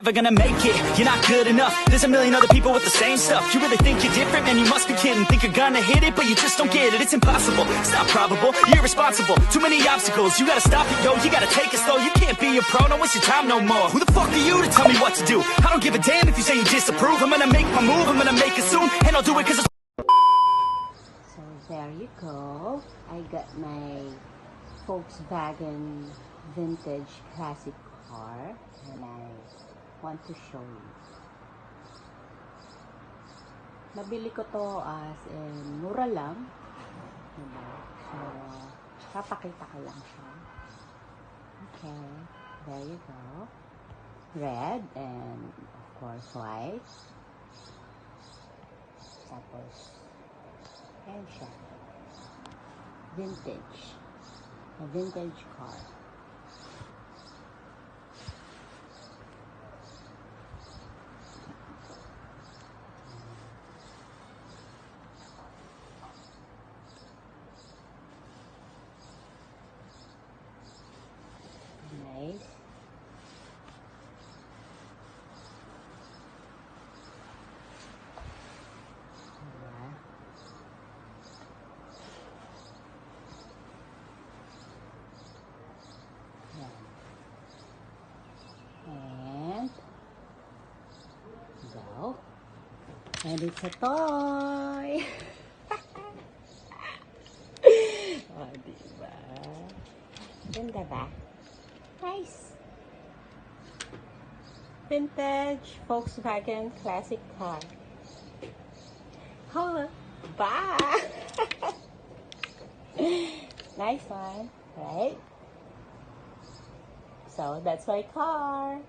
Never gonna make it, you're not good enough. There's a million other people with the same stuff. You really think you're different? Man, you must be kidding. Think you're gonna hit it, but you just don't get it. It's impossible, it's not probable, you're irresponsible. Too many obstacles, you gotta stop it, yo. You gotta take it slow, you can't be a pro. Don't waste your time no more. Who the fuck are you to tell me what to do? I don't give a damn if you say you disapprove. I'm gonna make my move, I'm gonna make it soon. And I'll do it cause it's... So there you go. I got my Volkswagen vintage classic car and I want to show you. Nabili ko to as in mura lang. Diba? So, papakita ko lang siya. Okay. There you go. Red and of course white. Tapos, ayan siya. Vintage. A vintage car. Nice. And go. And it's a toy. Oh, diba? Ganda ba? Nice. Vintage Volkswagen classic car. Oh, bye. Nice one, right? So that's my car.